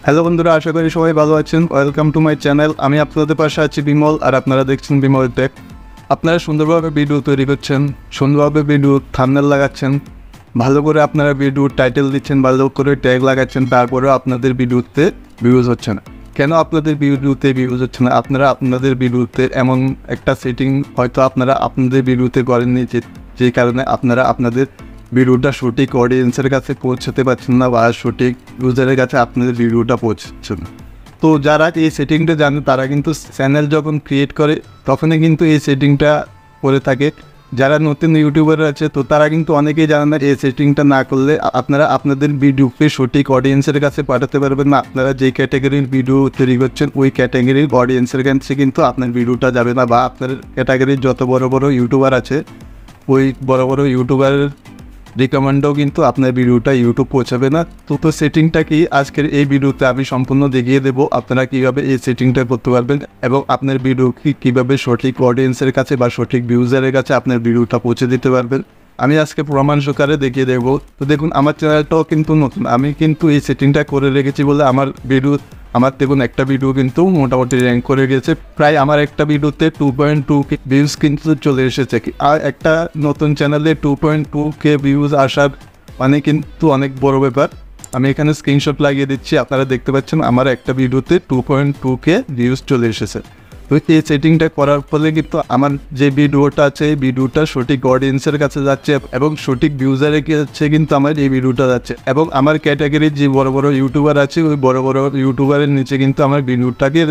Hello বন্ধুরা, আশা করি সবাই ভালো আছেন। Welcome to my channel. আমি আপনাদের পাশে আছি বিমল, আর আপনারা দেখছেন বিমল টেক। আপনারা সুন্দরভাবে ভিডিও তৈরি করছেন, সুন্দরভাবে ভিডিও থাম্বনেল লাগাচ্ছেন, ভালো করে আপনারা ভিডিও টাইটেল দিচ্ছেন, ভালো করে ট্যাগ লাগাচ্ছেন, তারপরেও আপনাদের ভিডিওতে ভিউজ হচ্ছে না। কেন আপনাদের ভিডিওতে ভিউজ হচ্ছে না? আপনারা আপনাদের ভিডিওতে এমন একটা সেটিং হয়তো আপনারা আপনাদের ভিডিওতে করেননি, যে কারণে আপনারা আপনাদের ভিডিওটা সঠিক অডিয়েন্সের কাছে পৌঁছাতে পারছেন না, বা সঠিক ইউজারের কাছে আপনাদের ভিডিওটা পৌঁছচ্ছে না। তো যারা এই সেটিংটা জানে তারা কিন্তু চ্যানেল যখন ক্রিয়েট করে তখনই কিন্তু এই সেটিংটা করে থাকে। যারা নতুন ইউটিউবার আছে তো তারা কিন্তু অনেকেই জানেন না, এই সেটিংটা না করলে আপনারা আপনাদের ভিডিওকে সঠিক অডিয়েন্সের কাছে পাঠাতে পারবেন না। আপনারা যেই ক্যাটাগরির ভিডিও তৈরি করছেন ওই ক্যাটাগরির অডিয়েন্সের কাছে কিন্তু আপনার ভিডিওটা যাবে না, বা আপনার ক্যাটাগরির যত বড় বড় ইউটিউবার আছে ওই বড় বড় ইউটিউবারের রিকমেন্ডও কিন্তু আপনার ভিডিওটা ইউটিউব পৌঁছাবে না। তো সেটিংটা কি আজকের এই ভিডিওতে আমি সম্পূর্ণ দেখিয়ে দেবো, আপনারা কীভাবে এই সেটিংটা করতে পারবেন এবং আপনার ভিডিও কীভাবে সঠিক অডিয়েন্সের কাছে বা সঠিক ভিউজারের কাছে আপনার ভিডিওটা পৌঁছে দিতে পারবেন আমি আজকে প্রমাণ সহকারে দেখিয়ে দেবো। তো দেখুন, আমার চ্যানেলটাও কিন্তু নতুন, আমি কিন্তু এই সেটিংটা করে রেখেছি বলে আমার দেখুন একটা ভিডিও কিন্তু মোটামুটি র্যাঙ্ক করে গেছে। প্রায় আমার একটা ভিডিওতে 2.2K ভিউজ কিন্তু চলে এসেছে। আর একটা নতুন চ্যানেলে 2.2K ভিউজ আসার মানে কিন্তু অনেক বড় ব্যাপার। আমি এখানে স্ক্রিনশট লাগিয়ে দিচ্ছি, আপনারা দেখতে পাচ্ছেন আমার একটা ভিডিওতে 2.2K ভিউজ চলে এসেছে। তো এই সেটিংটা করার ফলে কিন্তু আমার যে ভিডিওটা আছে এই ভিডিওটা সঠিক অডিয়েন্সের কাছে যাচ্ছে এবং সঠিক ভিউজারের কাছে কিন্তু আমার এই ভিডিওটা যাচ্ছে, এবং আমার ক্যাটাগরির যে বড় বড় ইউটিউবার আছে ওই বড় বড় ইউটিউবারের নিচে কিন্তু আমার ভিডিওটাকে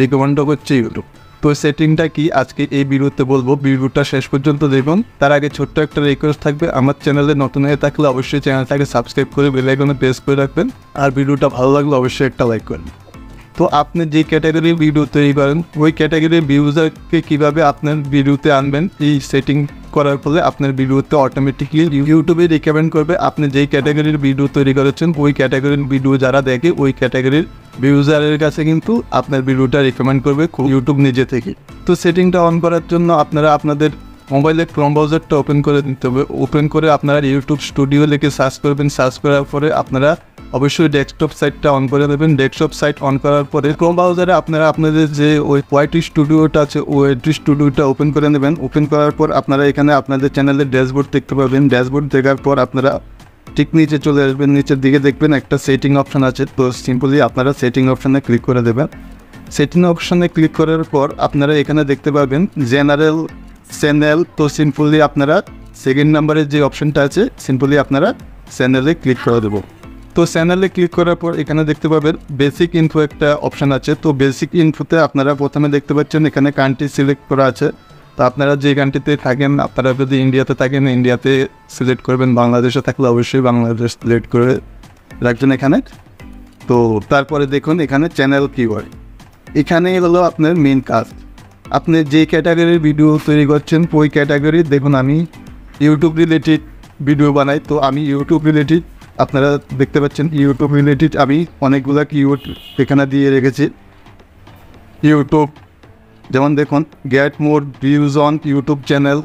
রিকমেন্ড করছে ইউটিউব। তো সেটিংটা কি আজকে এই ভিডিওতে বলবো, ভিডিওটা শেষ পর্যন্ত দেখুন। তার আগে ছোট্ট একটা রিকোয়েস্ট থাকবে, আমার চ্যানেলে নতুন হয়ে থাকলে অবশ্যই চ্যানেলটাকে সাবস্ক্রাইব করে বেল আইকনে প্রেস করে রাখবেন, আর ভিডিওটা ভালো লাগলে অবশ্যই একটা লাইক করবেন। তো আপনি যে ক্যাটাগরির ভিডিও তৈরি করেন ওই ক্যাটাগরির ভিউজারকে কীভাবে আপনার ভিডিওতে আনবেন, এই সেটিং করার ফলে আপনার ভিডিওতে অটোমেটিকলি ইউটিউবে রিকমেন্ড করবে। আপনি যেই ক্যাটাগরির ভিডিও তৈরি করেছেন ওই ক্যাটাগরির ভিডিও যারা দেখে ওই ক্যাটাগরির ভিউজারের কাছে কিন্তু আপনার ভিডিওটা রিকমেন্ড করবে ইউটিউব নিজে থেকে। তো সেটিংটা অন করার জন্য আপনারা আপনাদের মোবাইলে ক্রোম ব্রাউজারটা ওপেন করে নিতে হবে। ওপেন করে আপনারা ইউটিউব স্টুডিও লিখে সার্চ করবেন। সার্চ করার পরে আপনারা অবশ্যই ডেস্কটপ সাইটটা অন করে দেবেন। ডেস্কটপ সাইট অন করার পরে ক্রোম ব্রাউজারে আপনারা আপনাদের যে ওই ওয়াইটি স্টুডিওটা আছে ওয়াইটি স্টুডিওটা ওপেন করে নেবেন। ওপেন করার পর আপনারা এখানে আপনাদের চ্যানেলের ড্যাশবোর্ড দেখতে পাবেন। ড্যাশবোর্ড দেখার পর আপনারা ঠিক নিচে চলে আসবেন, নিচের দিকে দেখবেন একটা সেটিং অপশান আছে। তো সিম্পলি আপনারা সেটিং অপশানে ক্লিক করে দেবেন। সেটিং অপশানে ক্লিক করার পর আপনারা এখানে দেখতে পাবেন জেনারেল চ্যানেল। তো সিম্পলি আপনারা সেকেন্ড নাম্বারের যে অপশানটা আছে সিম্পলি আপনারা চ্যানেলে ক্লিক করে দেবো। তো চ্যানেলে ক্লিক করার পর এখানে দেখতে পাবেন বেসিক ইনফো একটা অপশান আছে। তো বেসিক ইনফোতে আপনারা প্রথমে দেখতে পাচ্ছেন এখানে কান্ট্রি সিলেক্ট করা আছে। তো আপনারা যে কান্ট্রিতে থাকেন, আপনারা যদি ইন্ডিয়াতে থাকেন ইন্ডিয়াতে সিলেক্ট করবেন, বাংলাদেশে থাকলে অবশ্যই বাংলাদেশ সিলেক্ট করে রাখবেন এখানে। তো তারপরে দেখুন এখানে চ্যানেল কিওয়ার্ড, এখানে হলো আপনার মেন কাজ। আপনি যে ক্যাটাগরির ভিডিও তৈরি করছেন ওই ক্যাটাগরি, দেখুন আমি ইউটিউব রিলেটেড ভিডিও বানাই। তো আমি ইউটিউব রিলেটেড, আপনারা দেখতে পাচ্ছেন ইউটিউব রিলেটেড আমি অনেকগুলো কিওয়ার্ড এখানে দিয়ে রেখেছি। ইউটিউব যেমন দেখুন get more views on YouTube channel,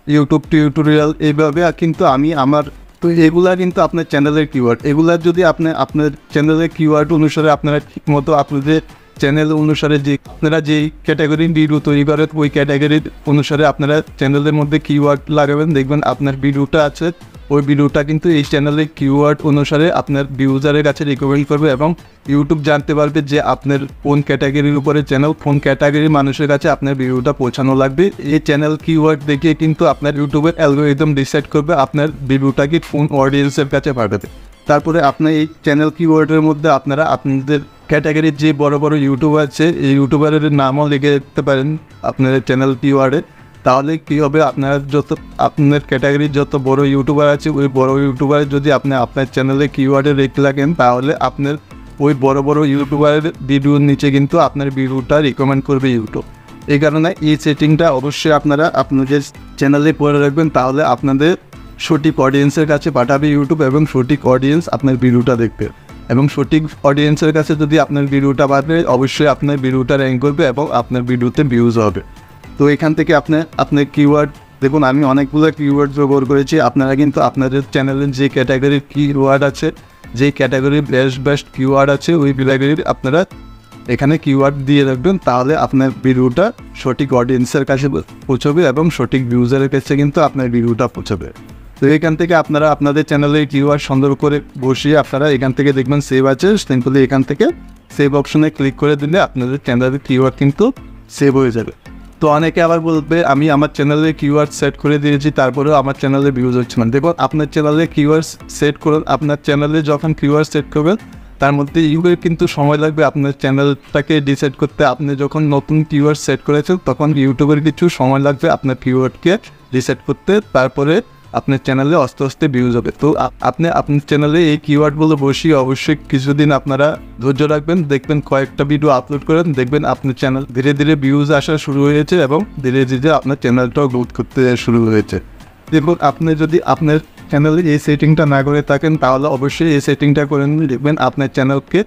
YouTube tutorial, এইভাবে কিন্তু আমি আমার তো এগুলা কিন্তু আপনার চ্যানেলের কিওয়ার্ড। এগুলা যদি আপনার চ্যানেলের কিওয়ার্ড অনুসারে আপনারা ঠিকমতো আপনাদের চ্যানেল অনুসারে যে আপনারা যেই ক্যাটাগরির ভিডিও তৈরি করেন ওই ক্যাটাগরির অনুসারে আপনারা চ্যানেলের মধ্যে কিওয়ার্ড লাগাবেন, দেখবেন আপনার ভিডিওটা আছে ওই ভিডিওটা কিন্তু এই চ্যানেলের কিওয়ার্ড অনুসারে আপনার ভিউজারের কাছে রিকমেন্ড করবে, এবং ইউটিউব জানতে পারবে যে আপনার কোন ক্যাটাগরির উপরে চ্যানেল, কোন ক্যাটাগরির মানুষের কাছে আপনার ভিডিওটা পৌঁছানো লাগবে। এই চ্যানেল কিওয়ার্ড দেখে কিন্তু আপনার ইউটিউবের অ্যালগোরিদম ডিসাইড করবে আপনার ভিডিওটাকে কোন অডিয়েন্সের কাছে পাঠাবে। তারপরে আপনার এই চ্যানেল কিওয়ার্ডের মধ্যে আপনারা আপনাদের ক্যাটাগরির যে বড় বড় ইউটিউবার আছে এই ইউটিউবারের নামও লিখে দিতে পারেন আপনার চ্যানেল কিওয়ার্ডে। তাহলে কী হবে, আপনার ক্যাটাগরির যত বড় ইউটিউবার আছে ওই বড় ইউটিউবার যদি আপনি আপনার চ্যানেলে কিওয়ার্ডে রেখে রাখেন তাহলে আপনার ওই বড় বড় ইউটিউবারের ভিডিওর নিচে কিন্তু আপনার ভিডিওটা রিকমেন্ড করবে ইউটিউব। এই কারণে এই সেটিংটা অবশ্যই আপনারা আপনাদের চ্যানেলে করে রাখবেন, তাহলে আপনাদের সঠিক অডিয়েন্সের কাছে পাঠাবে ইউটিউব এবং সঠিক অডিয়েন্স আপনার ভিডিওটা দেখবে, এবং সঠিক অডিয়েন্সের কাছে যদি আপনার ভিডিওটা পাঠাবে অবশ্যই আপনার ভিডিওটা র্যাঙ্ক করবে এবং আপনার ভিডিওতে ভিউজ হবে। তো এখান থেকে আপনার কিওয়ার্ড দেখুন আমি অনেকগুলো কিওয়ার্ড ব্যবহার করেছি। আপনারা কিন্তু আপনাদের চ্যানেলের যে ক্যাটাগরির কিওয়ার্ড আছে যে ক্যাটাগরির বেস্ট কিওয়ার্ড আছে ওই ক্যাটাগরির আপনারা এখানে কিওয়ার্ড দিয়ে রাখবেন, তাহলে আপনার ভিডিওটা সঠিক অডিয়েন্সের কাছে পৌঁছবে এবং সঠিক ভিউজারের কাছে কিন্তু আপনার ভিডিওটা পৌঁছবে। তো এখান থেকে আপনারা আপনাদের চ্যানেলে কিওয়ার্ড সুন্দর করে বসিয়ে আপনারা এখান থেকে দেখবেন সেভ আছে, সিম্পলি এখান থেকে সেভ অপশনে ক্লিক করে দিলে আপনাদের চ্যানেলের কিওয়ার্ড কিন্তু সেভ হয়ে যাবে। তো অনেকে আবার বলবে আমি আমার চ্যানেলে কিওয়ার্ড সেট করে দিয়েছি তারপরেও আমার চ্যানেলে ভিউজ হচ্ছে না। দেখুন আপনার চ্যানেলে কিওয়ার্ড সেট করুন, আপনার চ্যানেলে যখন কিওয়ার্ড সেট করবেন তার মধ্যে ইউটিউবে কিন্তু সময় লাগবে আপনার চ্যানেলটাকে ডিসাইড করতে। আপনি যখন নতুন কিওয়ার্ড সেট করেছেন তখন ইউটিউবের কিছু সময় লাগবে আপনার কিওয়ার্ডকে ডিসাইড করতে, তারপরে আপনার চ্যানেলে আস্তে আস্তে ভিউজ হবে। তো আপনি আপনার চ্যানেলে এই কিওয়ার্ডগুলো বসিয়ে অবশ্যই কিছুদিন আপনারা ধৈর্য রাখবেন, দেখবেন কয়েকটা ভিডিও আপলোড করেন, দেখবেন আপনার চ্যানেল ধীরে ধীরে ভিউজ আসা শুরু হয়েছে এবং ধীরে ধীরে আপনার চ্যানেলটাও গ্রোথ করতে শুরু হয়েছে। দেখুন আপনি যদি আপনার চ্যানেলে এই সেটিংটা না করে থাকেন তাহলে অবশ্যই এই সেটিংটা করে নিন, দেখবেন আপনার চ্যানেলকে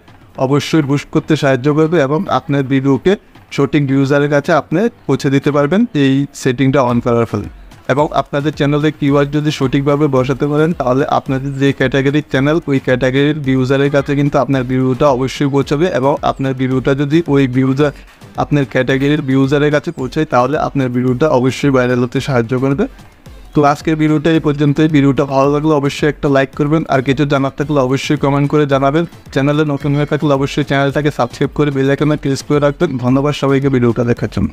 অবশ্যই বুস্ট করতে সাহায্য করবে এবং আপনার ভিডিওকে সঠিক ইউজারের কাছে আপনি পৌঁছে দিতে পারবেন এই সেটিংটা অন করার ফলে। এবং আপনাদের চ্যানেলে কিওয়ার্ড যদি সঠিকভাবে বসাতে পারেন তাহলে আপনাদের যে ক্যাটাগরির চ্যানেল ওই ক্যাটাগরির ভিউজারের কাছে কিন্তু আপনার ভিডিওটা অবশ্যই পৌঁছাবে এবং আপনার ভিডিওটা যদি ওই ভিউজার আপনার ক্যাটাগরির ভিউজারের কাছে পৌঁছায় তাহলে আপনার ভিডিওটা অবশ্যই ভাইরাল হতে সাহায্য করবে। তো আজকের ভিডিওটা এই পর্যন্তই। ভিডিওটা ভালো লাগলে অবশ্যই একটা লাইক করবেন, আর কিছু জানার থাকলে অবশ্যই কমেন্ট করে জানাবেন। চ্যানেলে নতুন হয়ে থাকলে অবশ্যই চ্যানেলটাকে সাবস্ক্রাইব করে বেল আইকনে প্রেস করে রাখবেন। ধন্যবাদ সবাইকে ভিডিওটা দেখার জন্য।